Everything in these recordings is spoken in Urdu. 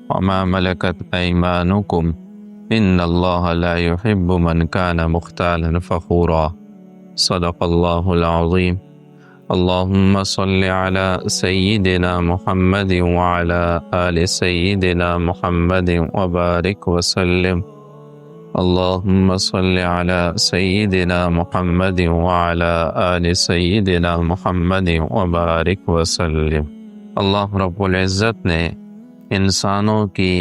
وما ملكت أيمانكم إن الله لا يحب من كان مختالا فخورا صدق الله العظيم اللهم صل على سيدنا محمد وعلى آل سيدنا محمد وبارك وسلم اللهم صل على سيدنا محمد وعلى آل سيدنا محمد وبارك وسلم۔ اللہ رب العزت نے انسانوں کی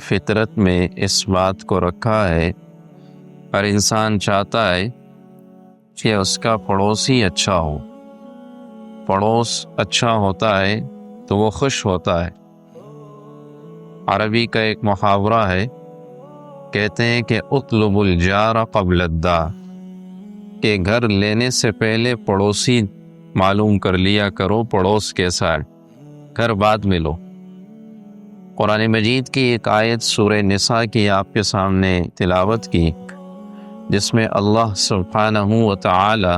فطرت میں اس بات کو رکھا ہے، اور انسان چاہتا ہے کہ اس کا پڑوسی اچھا ہو۔ پڑوس اچھا ہوتا ہے تو وہ خوش ہوتا ہے۔ عربی کا ایک محاورہ ہے، کہتے ہیں کہ اطلب الجار قبل الدار، کہ گھر لینے سے پہلے پڑوسی معلوم کر لیا کرو پڑوس کیسا ہے، گھر بعد میں لو۔ قرآن مجید کی ایک آیت سورہ نساء کی آپ کے سامنے تلاوت کی، جس میں اللہ سبحانہ و تعالی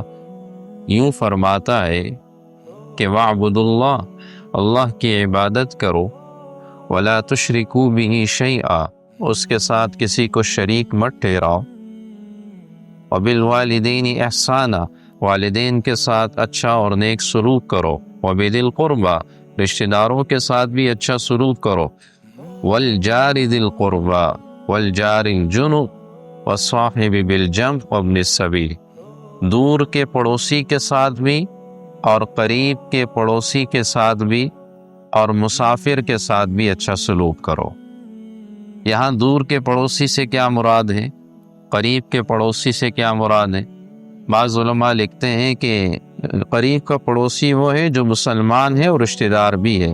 یوں فرماتا ہے کہ وَاعْبُدُوا اللَّهَ، اللہ کی عبادت کرو، وَلَا تُشْرِكُوا بِهِ شَيْئًا، اس کے ساتھ کسی کو شریک مت ٹھہراؤ، وَبِالْوَالِدَيْنِ إِحْسَانًا، والدین کے ساتھ اچھا اور نیک سلوک کرو، وَبِذِي الْقُرْبَى، رشتہ داروں کے ساتھ بھی اچھا سلوک کرو، وَالْجَارِ ذِي الْقُرْبَى وَالْجَارِ الْجُنُبِ وَالصَّاحِبِ بِالْجَنبِ وَابْنِ السَّبِيلِ، دور کے پڑوسی کے ساتھ بھی اور قریب کے پڑوسی کے ساتھ بھی اور مسافر کے ساتھ بھی اچھا سلوک کرو۔ یہاں دور کے پڑوسی سے کیا مراد ہے، قریب کے پڑوسی سے کیا مراد ہے؟ بعض علماء لکھتے ہیں کہ قریب کا پڑوسی وہ ہے جو مسلمان ہے اور رشتہ دار بھی ہے،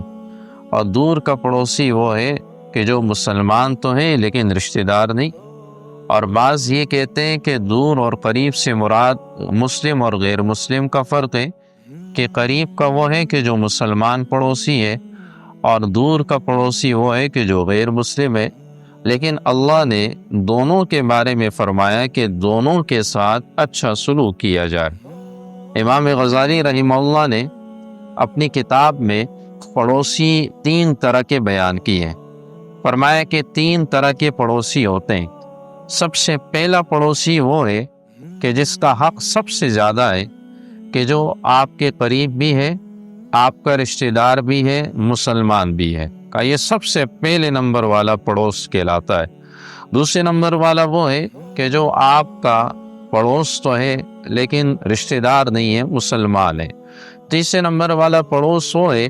اور دور کا پڑوسی وہ ہے کہ جو مسلمان تو ہے لیکن رشتہ دار نہیں۔ اور بعض یہ کہتے ہیں کہ دور اور قریب سے مراد مسلم اور غیر مسلم کا فرق ہے، کہ قریب کا وہ ہے کہ جو مسلمان پڑوسی ہے، اور دور کا پڑوسی وہ ہے کہ جو غیر مسلم ہے۔ لیکن اللہ نے دونوں کے بارے میں فرمایا کہ دونوں کے ساتھ اچھا سلوک کیا جائے۔ امام غزالی رحمہ اللہ نے اپنی کتاب میں پڑوسی 3 طرح کے بیان کیے ہیں۔ فرمایا کہ 3 طرح کے پڑوسی ہوتے ہیں۔ سب سے پہلا پڑوسی وہ ہے کہ جس کا حق سب سے زیادہ ہے، کہ جو آپ کے قریب بھی ہے، آپ کا رشتہ دار بھی ہے، مسلمان بھی ہے، کہ یہ سب سے پہلے نمبر والا پڑوس کہلاتا ہے۔ دوسرے نمبر والا وہ ہے کہ جو آپ کا پڑوس تو ہے لیکن رشتہ دار نہیں ہے، مسلمان ہے۔ تیسرے نمبر والا پڑوس وہ ہے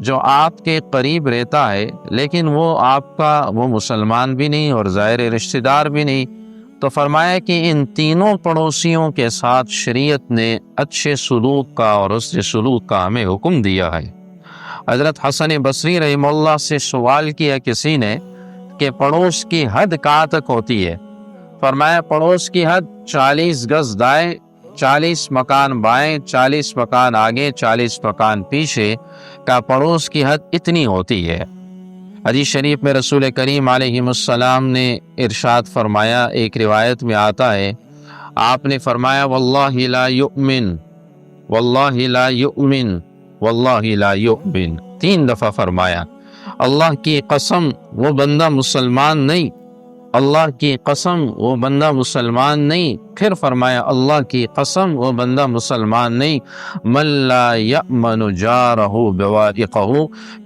جو آپ کے قریب رہتا ہے لیکن وہ مسلمان بھی نہیں اور ظاہر رشتہ دار بھی نہیں۔ تو فرمایا کہ ان تینوں پڑوسیوں کے ساتھ شریعت نے اچھے سلوک کا اور حسن سلوک کا ہمیں حکم دیا ہے۔ حضرت حسن بصری رحمہ اللہ سے سوال کیا کسی نے کہ پڑوس کی حد کہاں تک ہوتی ہے؟ فرمایا پڑوس کی حد 40 گز دائیں، 40 مکان بائیں، 40 مکان آگے، 40 مکان پیچھے کا پڑوس کی حد اتنی ہوتی ہے۔ حدیث شریف میں رسول کریم علیہ السلام نے ارشاد فرمایا، ایک روایت میں آتا ہے، آپ نے فرمایا واللہ لا یؤمن، واللہ لا یؤمن، واللہ لا یؤمن، 3 دفعہ فرمایا۔ اللہ کی قسم وہ بندہ مسلمان نہیں، اللہ کی قسم وہ بندہ مسلمان نہیں۔ پھر فرمایا اللہ کی قسم وہ بندہ مسلمان نہیں، من لا یأمن جارہ بوائقہ،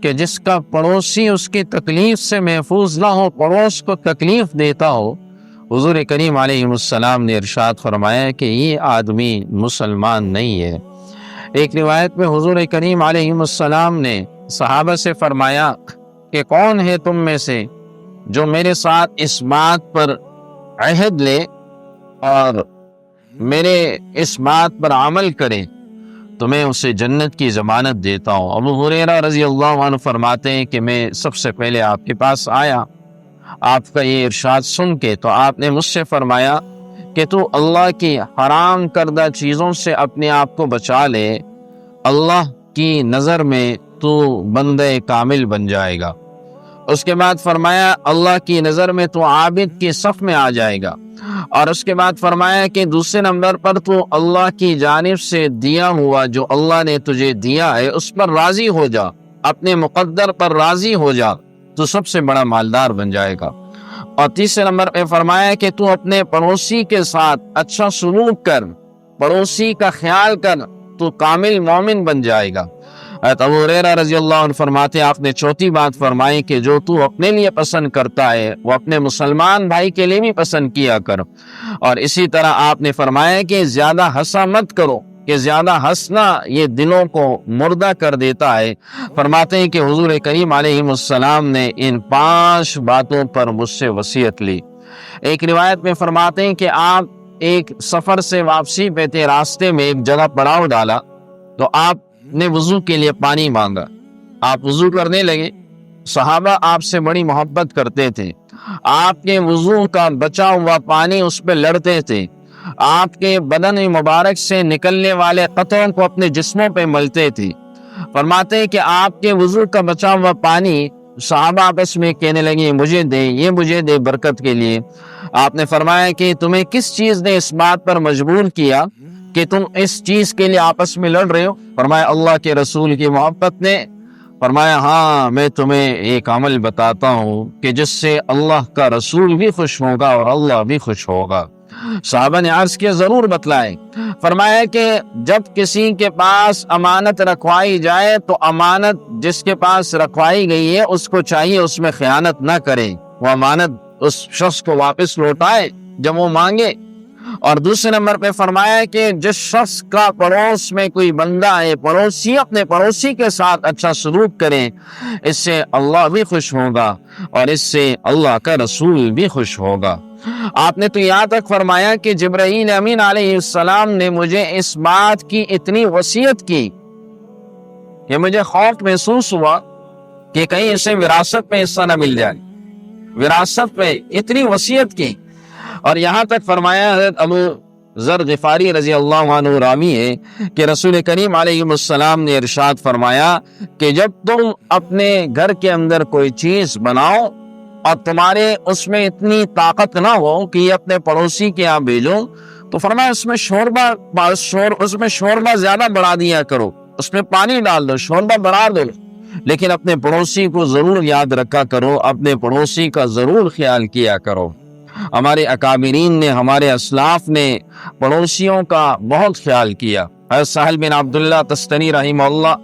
کہ جس کا پڑوسی اس کی تکلیف سے محفوظ نہ ہو، پڑوس کو تکلیف دیتا ہو۔ حضور کریم علیہ السلام نے ارشاد فرمایا کہ یہ آدمی مسلمان نہیں ہے۔ ایک روایت میں حضور کریم علیہ السلام نے صحابہ سے فرمایا کہ کون ہے تم میں سے جو میرے ساتھ اس بات پر عہد لے اور میرے اس بات پر عمل کرے تو میں اسے جنت کی ضمانت دیتا ہوں۔ ابو ہریرہ رضی اللہ عنہ فرماتے ہیں کہ میں سب سے پہلے آپ کے پاس آیا، آپ کا یہ ارشاد سن کے، تو آپ نے مجھ سے فرمایا کہ تو اللہ کی حرام کردہ چیزوں سے اپنے آپ کو بچا لے، اللہ کی نظر میں تو بندہ کامل بن جائے گا۔ اس کے بعد فرمایا اللہ کی نظر میں تو عابد کی صف میں آ جائے گا، اور اس کے بعد فرمایا کہ دوسرے نمبر پر تو اللہ کی جانب سے دیا ہوا جو اللہ نے تجھے دیا ہے اس پر راضی ہو جا، اپنے مقدر پر راضی ہو جا۔ تو سب سے بڑا مالدار بن جائے گا۔ اور تیسرے نمبر پہ فرمایا کہ تو اپنے پڑوسی کے ساتھ اچھا سلوک کر، پڑوسی کا خیال کر، تو کامل مومن بن جائے گا۔ حضرت ابو ہریرہ رضی اللہ عنہ فرماتے ہیں، آپ نے چوتھی بات فرمائی کہ جو تو اپنے لیے پسند کرتا ہے وہ اپنے مسلمان بھائی کے لیے بھی پسند کیا کر۔ اور اسی طرح آپ نے فرمایا کہ زیادہ ہنسا مت کرو، کہ زیادہ ہنسنا یہ دلوں کو مردہ کر دیتا ہے۔ فرماتے ہیں کہ حضور کریم علیہ السلام نے ان 5 باتوں پر مجھ سے وصیت لی۔ ایک روایت میں فرماتے ہیں کہ آپ ایک سفر سے واپسی پہ تھے، راستے میں ایک جگہ پڑاؤ ڈالا تو آپ نے وضو کے لیے پانی مانگا، آپ وضو کرنے لگے۔ صحابہ آپ سے بڑی محبت کرتے تھے، آپ کے وضو کا بچا ہوا پانی اس پہ لڑتے تھے، آپ کے بدن مبارک سے نکلنے والے قطروں کو اپنے جسموں پہ ملتے تھے۔ فرماتے ہیں کہ آپ کے وضو کا بچا ہوا پانی صحابہ آپس میں کہنے لگے مجھے دے، یہ مجھے دے برکت کے لیے۔ آپ نے فرمایا کہ تمہیں کس چیز نے اس بات پر مجبور کیا کہ تم اس چیز کے لیے آپس میں لڑ رہے ہو؟ فرمایا اللہ کے رسول کی محبت نے۔ فرمایا ہاں میں تمہیں ایک عمل بتاتا ہوں کہ جس سے اللہ کا رسول بھی خوش ہوگا اور اللہ بھی خوش ہوگا۔ صحابہ نے عرض کیا ضرور بتلائیں۔ فرمایا کہ جب کسی کے پاس امانت رکھوائی جائے تو امانت جس کے پاس رکھوائی گئی ہے اس کو چاہیے اس میں خیانت نہ کرے، وہ امانت اس شخص کو واپس لوٹائے جب وہ مانگے۔ اور دوسرے نمبر پہ فرمایا کہ جس شخص کا پڑوس میں کوئی بندہ ہے، پڑوسی اپنے پڑوسی کے ساتھ اچھا سلوک کریں، اس سے اللہ بھی خوش ہوگا اور اس سے اللہ کا رسول بھی خوش ہوگا۔ آپ نے تو یہاں تک فرمایا کہ جبرائیل امین علیہ السلام نے مجھے اس بات کی اتنی وصیت کی کہ مجھے خوف محسوس ہوا کہ کہیں اسے وراثت میں حصہ نہ مل جائے، وراثت میں اتنی وصیت کی۔ اور یہاں تک فرمایا، حضرت ابو ذر غفاری رضی اللہ عنہ راوی ہے کہ رسول کریم علیہ السلام نے ارشاد فرمایا کہ جب تم اپنے گھر کے اندر کوئی چیز بناؤ اور تمہارے اس میں اتنی طاقت نہ ہو کہ یہ اپنے پڑوسی کے یہاں بھیجو، تو فرمایا اس میں شوربہ زیادہ بڑھا دیا کرو، اس میں پانی ڈال دو، شوربہ بڑھا دو، لیکن اپنے پڑوسی کو ضرور یاد رکھا کرو، اپنے پڑوسی کا ضرور خیال کیا کرو۔ ہمارے اکابرین نے، ہمارے اسلاف نے پڑوسیوں کا بہت خیال کیا۔ حضرت سہل بن عبداللہ تستنی رحمہ اللہ،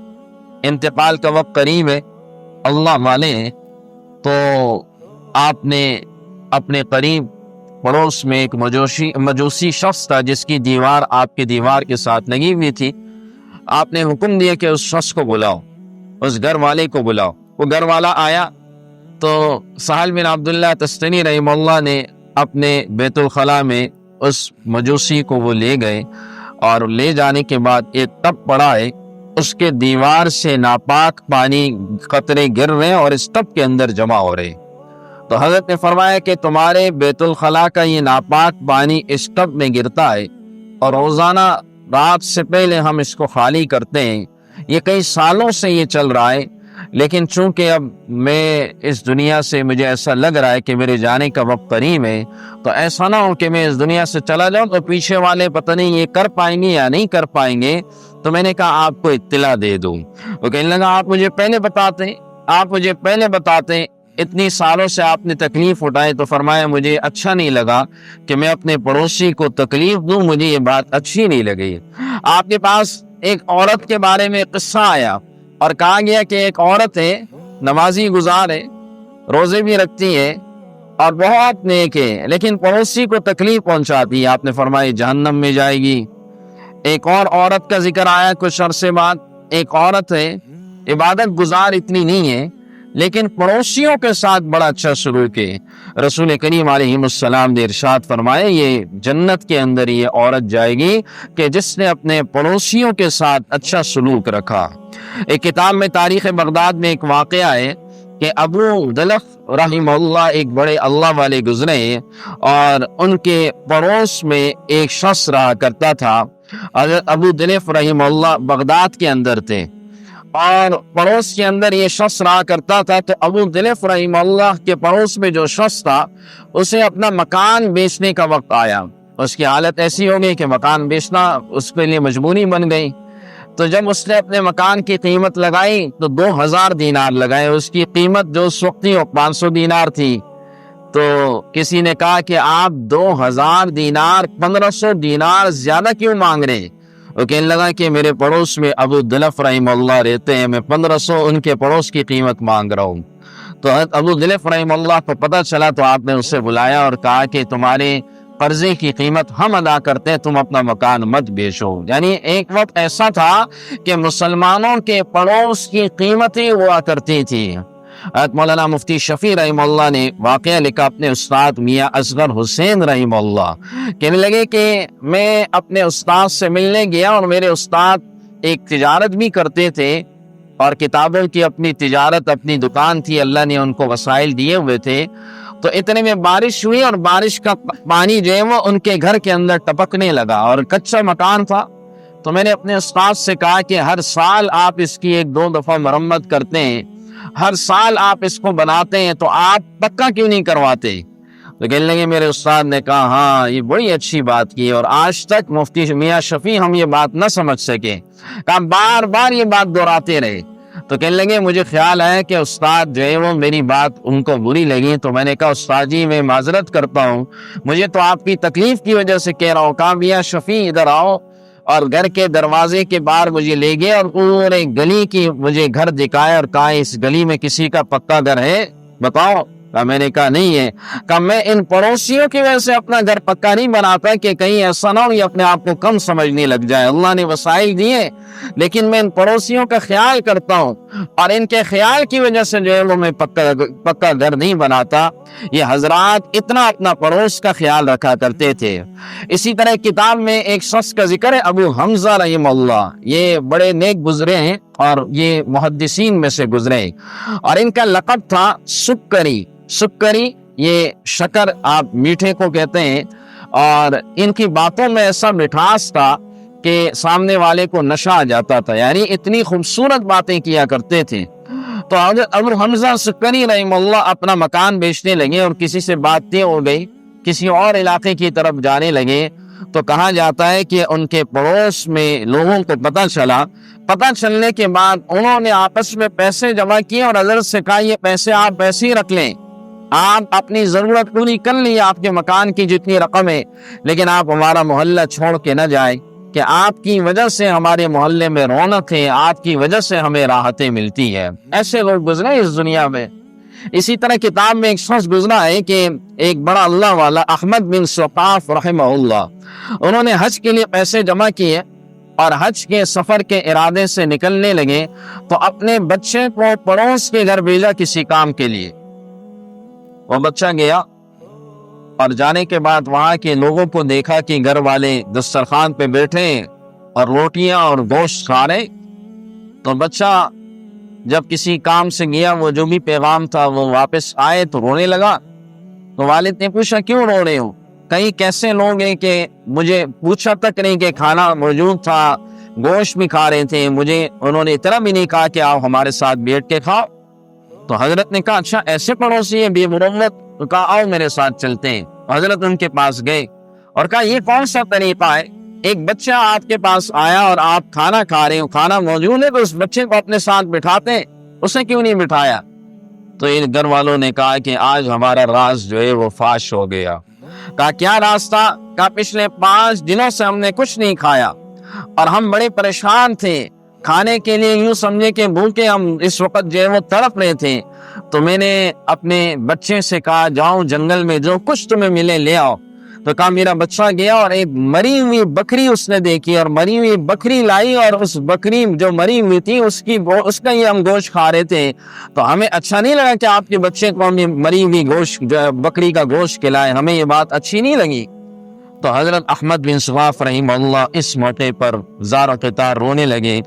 انتقال کا وقت قریب ہے، اللہ والے ہیں، تو آپ نے اپنے قریب پڑوس میں ایک مجوسی شخص تھا جس کی دیوار آپ کی دیوار کے ساتھ لگی ہوئی تھی۔ آپ نے حکم دیا کہ اس شخص کو بلاؤ، اس گھر والے کو بلاؤ۔ وہ گھر والا آیا تو سہل بن عبداللہ تستنی رحمہ اللہ نے اپنے بیت الخلاء میں اس مجوسی کو وہ لے گئے، اور لے جانے کے بعد ایک ٹب پڑا ہے، اس کے دیوار سے ناپاک پانی قطرے گر رہے اور اس ٹب کے اندر جمع ہو رہے۔ تو حضرت نے فرمایا کہ تمہارے بیت الخلاء کا یہ ناپاک پانی اس ٹب میں گرتا ہے اور روزانہ رات سے پہلے ہم اس کو خالی کرتے ہیں، یہ کئی سالوں سے یہ چل رہا ہے، لیکن چونکہ اب میں اس دنیا سے مجھے ایسا لگ رہا ہے کہ میرے جانے کا وقت قریب ہے، تو ایسا نہ ہو کہ میں اس دنیا سے چلا جاؤں تو پیچھے والے پتہ نہیں یہ کر پائیں گے یا نہیں کر پائیں گے، تو میں نے کہا آپ کو اطلاع دے دوں۔ وہ کہنے لگا آپ مجھے پہلے بتاتے، اتنی سالوں سے آپ نے تکلیف اٹھائی۔ تو فرمایا مجھے اچھا نہیں لگا کہ میں اپنے پڑوسی کو تکلیف دوں، مجھے یہ بات اچھی نہیں لگی۔ آپ کے پاس ایک عورت کے بارے میں قصہ آیا اور کہا گیا کہ ایک عورت ہے، نمازی گزار ہے، روزے بھی رکھتی ہے اور بہت نیک ہے، لیکن پڑوسی کو تکلیف پہنچاتی ہے۔ آپ نے فرمایا جہنم میں جائے گی۔ ایک اور عورت کا ذکر آیا کچھ عرصے بعد، ایک عورت ہے، عبادت گزار اتنی نہیں ہے لیکن پڑوسیوں کے ساتھ بڑا اچھا سلوک ہے۔ رسول کریم علیہ السلام نے ارشاد فرمایا یہ جنت کے اندر یہ عورت جائے گی کہ جس نے اپنے پڑوسیوں کے ساتھ اچھا سلوک رکھا۔ ایک کتاب میں تاریخ بغداد میں ایک واقعہ ہے کہ ابو دلف رحمہ اللہ ایک بڑے اللہ والے گزرے ہیں اور ان کے پڑوس میں ایک شخص رہا کرتا تھا۔ حضرت ابو دلف رحمہ اللہ بغداد کے اندر تھے اور پڑوس کے اندر یہ شخص رہا کرتا تھا، تو ابو دلف رحمہ اللہ کے پڑوس میں جو شخص تھا اسے اپنا مکان بیچنے کا وقت آیا۔ اس کی حالت ایسی ہو گئی کہ مکان بیچنا اس کے لیے مجبوری بن گئی۔ تو جب اس نے اپنے مکان کی قیمت لگائی تو 2000 دینار لگائے، اس کی قیمت جو اس وقت تھی وہ 500 دینار تھی۔ تو کسی نے کہا کہ آپ 2000 دینار 1500 دینار زیادہ کیوں مانگ رہے ہیں؟ وہ کہنے لگا کہ میرے پڑوس میں ابو دلف رحمہ اللہ رہتے ہیں، میں 1500 ان کے پڑوس کی قیمت مانگ رہا ہوں۔ تو حضرت ابو دلف رحمہ اللہ کو پتہ چلا تو آپ نے اسے بلایا اور کہا کہ تمہارے قرضے کی قیمت ہم ادا کرتے ہیں، تم اپنا مکان مت بیچو۔ یعنی ایک وقت ایسا تھا کہ مسلمانوں کے پڑوس کی قیمتیں ہوا کرتی تھی۔ حضرت مولانا مفتی شفیع رحمہ اللہ نے واقعہ لکھا اپنے استاد میاں اصغر حسین رحمہ اللہ، کہنے لگے کہ میں اپنے استاد سے ملنے گیا اور میرے استاد ایک تجارت بھی کرتے تھے اور کتابوں کی اپنی تجارت، اپنی دکان تھی، اللہ نے ان کو وسائل دیے ہوئے تھے۔ تو اتنے میں بارش ہوئی اور بارش کا پانی جو ہے وہ ان کے گھر کے اندر ٹپکنے لگا اور کچا مکان تھا۔ تو میں نے اپنے استاد سے کہا کہ ہر سال آپ اس کی 1-2 دفعہ مرمت کرتے ہیں، ہر سال آپ اس کو بناتے ہیں، تو آپ پکا کیوں نہیں کرواتے؟ تو کہنے لگے میرے استاد نے کہا ہاں یہ بڑی اچھی بات کی، اور آج تک مفتی میاں شفیع ہم یہ بات نہ سمجھ سکے، کہا بار بار یہ بات دہراتے رہے۔ تو کہنے لگے مجھے خیال ہے کہ استاد جو ہے وہ میری بات ان کو بری لگی، تو میں نے کہا استاد جی میں معذرت کرتا ہوں، مجھے تو آپ کی تکلیف کی وجہ سے کہہ رہا ہوں۔ کہا میاں شفیع ادھر آؤ، اور گھر کے دروازے کے باہر مجھے لے گئے اور پورے گلی کی مجھے گھر دکھایا اور کہا اس گلی میں کسی کا پکا گھر ہے بتاؤ؟ میں نے کہا نہیں ہے۔ کہا میں ان پڑوسیوں کی وجہ سے اپنا گھر پکا نہیں بناتا کہ کہیں ایسا نہ ہو یہ اپنے آپ کو کم سمجھنے لگ جائے، اللہ نے وسائل دیے لیکن میں ان پڑوسیوں کا خیال کرتا ہوں، اور ان کے خیال کی وجہ سے جو ہے وہ میں پکا گھر نہیں بناتا۔ یہ حضرات اتنا اپنا پڑوس کا خیال رکھا کرتے تھے۔ اسی طرح کتاب میں ایک شخص کا ذکر ہے ابو حمزہ رحمہ اللہ، یہ بڑے نیک گزرے ہیں اور یہ محدثین میں سے گزرے، اور ان کا لقب تھا سکری۔ سکری یہ شکر آپ میٹھے کو کہتے ہیں، اور ان کی باتوں میں ایسا مٹھاس تھا کہ سامنے والے کو نشہ آ جاتا تھا، یعنی اتنی خوبصورت باتیں کیا کرتے تھے۔ تو حضرت ابو حمزہ سکری رحمہ اللہ اپنا مکان بیچنے لگے اور کسی سے بات طے ہو گئی، کسی اور علاقے کی طرف جانے لگے، تو کہا جاتا ہے کہ ان کے پڑوس میں لوگوں کو پتہ چلنے کے بعد انہوں نے آپس میں پیسے جمع کیے اور حضرت سے کہا یہ پیسے آپ ایسے ہی رکھ لیں، آپ اپنی ضرورت پوری کر لیں آپ کے مکان کی جتنی رقم ہے، لیکن آپ ہمارا محلہ چھوڑ کے نہ جائیں، کہ آپ کی وجہ سے ہمارے محلے میں رونق ہے، آپ کی وجہ سے ہمیں راحتیں ملتی ہے۔ ایسے لوگ گزرے اس دنیا میں۔ اسی طرح کتاب میں ایک شخص گزرا ہے کہ ایک بڑا اللہ والا احمد بن سقاف رحمہ اللہ، انہوں نے حج کے لیے پیسے جمع کیے اور حج کے سفر کے ارادے سے نکلنے لگے، تو اپنے بچے کو پڑوس کے گھر بھیجا کسی کام کے لیے۔ وہ بچہ گیا اور جانے کے بعد وہاں کے لوگوں کو دیکھا کہ گھر والے دسترخوان پہ بیٹھے اور روٹیاں اور گوشت کھا رہے، تو بچہ جب کسی کام سے گیا وہ جو بھی پیغام تھا وہ واپس آئے تو رونے لگا۔ تو والد نے پوچھا کیوں رو رہے ہو؟ کئی کیسے لوگ ہیں کہ مجھے پوچھا تک نہیں کہ کھانا موجود تھا، گوشت بھی کھا رہے تھے، مجھے انہوں نے اتنا بھی نہیں کہا کہ آپ ہمارے ساتھ بیٹھ کے کھاؤ۔ تو حضرت نے کہا اچھا ایسے پڑوسی ہیں بے مروت؟ تو کہا آؤ میرے ساتھ چلتے ہیں۔ حضرت ان کے پاس گئے اور کہا یہ کون سا طریقہ ہے، ایک بچہ آپ کے پاس آیا اور آپ کھانا کھا رہے ہو، کھانا موجود ہے تو اس بچے کو اپنے ساتھ بٹھاتے ہیں، اسے کیوں نہیں بٹھایا؟ تو ان گھر والوں نے کہا کہ آج ہمارا راز جو ہے وہ فاش ہو گیا۔ کہا کیا راز تھا؟ کہا پچھلے 5 دنوں سے ہم نے کچھ نہیں کھایا اور ہم بڑے پریشان تھے، کھانے کے لیے یوں سمجھے کہ بھوکے ہم اس وقت جو ہے وہ تڑپ رہے تھے، تو میں نے اپنے بچے سے کہا جاؤ جنگل میں جو کچھ تمہیں ملے لے آؤ۔ تو کہا میرا بچہ گیا اور ایک مری ہوئی بکری اس نے دیکھی اور مری ہوئی بکری لائی، اور اس بکری جو مری ہوئی تھی اس کا ہی ہم گوشت کھا رہے تھے، تو ہمیں اچھا نہیں لگا کہ آپ کے بچے کو ہم مری ہوئی گوشت بکری کا گوشت کھلائے، ہمیں یہ بات اچھی نہیں لگی۔ تو حضرت احمد بن سقاف رحمہ اللہ اس موقع پر زار و قطار رونے لگے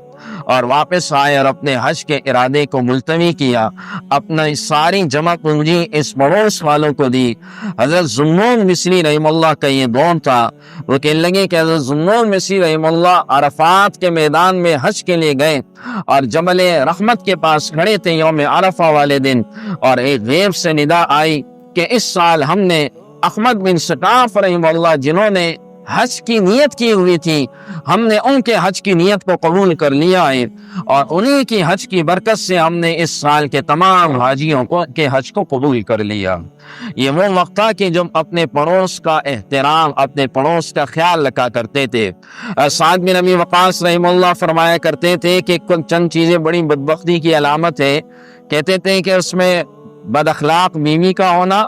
اور واپس آئے اور اپنے حج کے ارادے کو ملتوی کیا، اپنا ساری جمع پونجی اس پڑوس والوں کو دی۔ حضرت ذوالنون مصری رحمہ اللہ کا یہ دور تھا، وہ کہنے لگے کہ حضرت ذوالنون مصری رحمہ اللہ عرفات کے میدان میں حج کے لیے گئے اور جبل رحمت کے پاس کھڑے تھے یوم عرفہ والے دن، اور ایک غیب سے ندا آئی کہ اس سال ہم نے احمد بن سقاف رحمہ اللہ جنہوں نے حج کی نیت کی ہوئی تھی، ہم نے ان کے حج کی نیت کو قبول کر لیا ہے، اور انہی کی حج کی برکت سے ہم نے اس سال کے تمام حاجیوں کے حج کو قبول کر لیا۔ یہ وہ وقت تھا کہ جب اپنے پڑوس کا احترام، اپنے پڑوس کا خیال رکھا کرتے تھے۔ سعد بن ابی وقاص رحمہ اللہ فرمایا کرتے تھے کہ چند چیزیں بڑی بدبختی کی علامت ہے، کہتے تھے کہ اس میں بد اخلاق بیوی کا ہونا،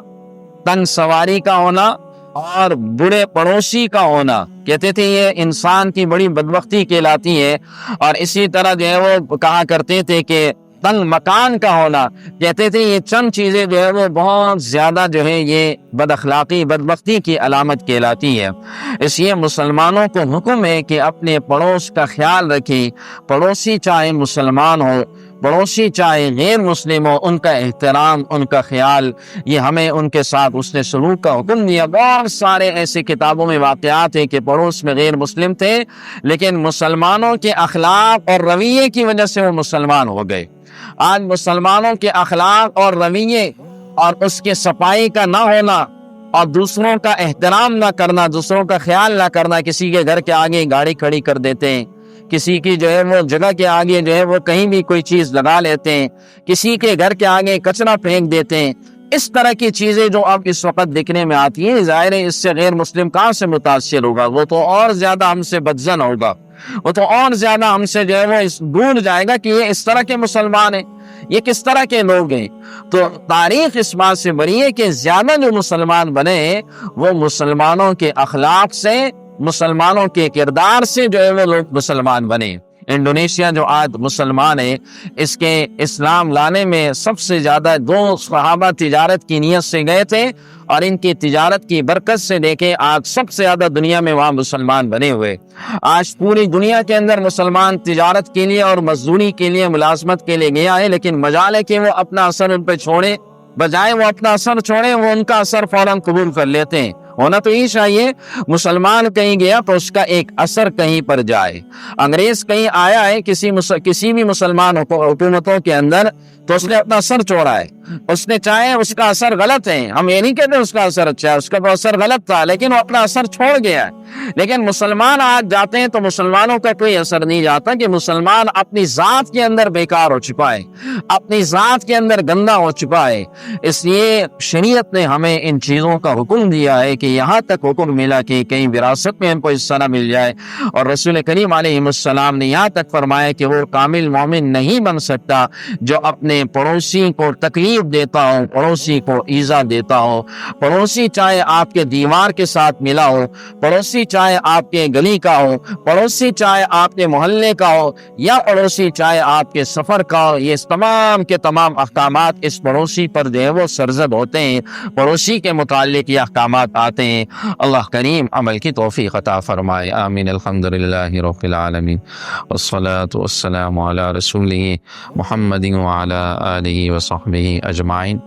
تن سواری کا ہونا، اور برے پڑوسی کا ہونا، کہتے تھے یہ انسان کی بڑی بدبختی کہلاتی ہے۔ اور اسی طرح جو ہے وہ کہا کرتے تھے کہ تنگ مکان کا ہونا، کہتے تھے یہ چند چیزیں جو ہے وہ بہت زیادہ جو ہے یہ بد اخلاقی بدبختی کی علامت کہلاتی ہے۔ اس لیے مسلمانوں کو حکم ہے کہ اپنے پڑوس کا خیال رکھیں، پڑوسی چاہے مسلمان ہو، پڑوسی چاہے غیر مسلم ہو، ان کا احترام، ان کا خیال، یہ ہمیں ان کے ساتھ اس نے سلوک کا حکم دیا۔ بہت سارے ایسے کتابوں میں واقعات ہیں کہ پڑوس میں غیر مسلم تھے، لیکن مسلمانوں کے اخلاق اور رویے کی وجہ سے وہ مسلمان ہو گئے۔ آج مسلمانوں کے اخلاق اور رویے اور اس کے صفائی کا نہ ہونا، اور دوسروں کا احترام نہ کرنا، دوسروں کا خیال نہ کرنا، کسی کے گھر کے آگے گاڑی کھڑی کر دیتے ہیں، کسی کی جو ہے وہ جگہ کے آگے جو ہے وہ کہیں بھی کوئی چیز لگا لیتے ہیں، کسی کے گھر کے آگے کچرا پھینک دیتے ہیں۔ اس طرح کی چیزیں جو اب اس وقت دیکھنے میں آتی ہیں، ظاہر ہے اس سے غیر مسلم کہاں سے متاثر ہوگا، وہ تو اور زیادہ ہم سے بدظن ہوگا، وہ تو اور زیادہ ہم سے جو ہے وہ دور جائے گا کہ یہ اس طرح کے مسلمان ہیں، یہ کس طرح کے لوگ ہیں۔ تو تاریخ اس بات سے بری ہے کہ زیادہ جو مسلمان بنے وہ مسلمانوں کے اخلاق سے، مسلمانوں کے کردار سے جو ہے وہ لوگ مسلمان بنے۔ انڈونیشیا جو آج مسلمان ہے، اس کے اسلام لانے میں سب سے زیادہ 2 صحابہ تجارت کی نیت سے گئے تھے، اور ان کی تجارت کی برکت سے دیکھیں آج سب سے زیادہ دنیا میں وہاں مسلمان بنے ہوئے۔ آج پوری دنیا کے اندر مسلمان تجارت کے لیے اور مزدوری کے لیے، ملازمت کے لیے گیا ہے، لیکن مجال ہے کہ وہ اپنا اثر ان پہ چھوڑے، بجائے وہ اپنا اثر چھوڑے وہ ان کا اثر فوراً قبول کر لیتے ہیں۔ ہونا تو یہ چاہیے مسلمان کہیں گیا تو اس کا ایک اثر کہیں پر جائے۔ انگریز کہیں آیا ہے کسی بھی مسلمان حکومتوں کے اندر، تو اس نے اپنا اثر چھوڑا ہے، اس نے چاہے اس کا اثر غلط ہے، ہم یہ نہیں کہتے اس کا اثر اچھا ہے، اس کا اثر غلط تھا، لیکن وہ اپنا اثر چھوڑ گیا ہے۔ لیکن مسلمان آج جاتے ہیں تو مسلمانوں کا کوئی اثر نہیں جاتا، کہ مسلمان اپنی ذات کے اندر بیکار ہو چکا ہے، اپنی ذات کے اندر گندا ہو چکا ہے۔ اس لیے شریعت نے ہمیں ان چیزوں کا حکم دیا ہے کہ یہاں تک حکم ملا کہ کہیں وراثت میں ہم کو حصہ نہ مل جائے، اور رسول کریم علیہ السلام نے یہاں تک فرمایا کہ وہ کامل مومن نہیں بن سکتا جو اپنے پڑوسی کو تکلیف دیتا ہو، پڑوسی کو ایذا دیتا ہو۔ پڑوسی چاہے آپ کے دیوار کے ساتھ ملا ہو، پڑوسی چاہے آپ کے گلی کا ہو، پڑوسی چاہے آپ کے محلے کا ہو، یا پڑوسی چاہے آپ کے سفر کا ہو، یہ تمام کے تمام احکامات اس پڑوسی پر جو ہے وہ سرزد ہوتے ہیں، پڑوسی کے متعلق یہ احکامات آتے ہیں۔ اللہ کریم عمل کی توفیق عطا فرمائے، آمین۔ الحمدللہ رب العالمین، والصلاة والسلام علی رسولہ محمد وعلی آلہ وصحبہ اجمعین۔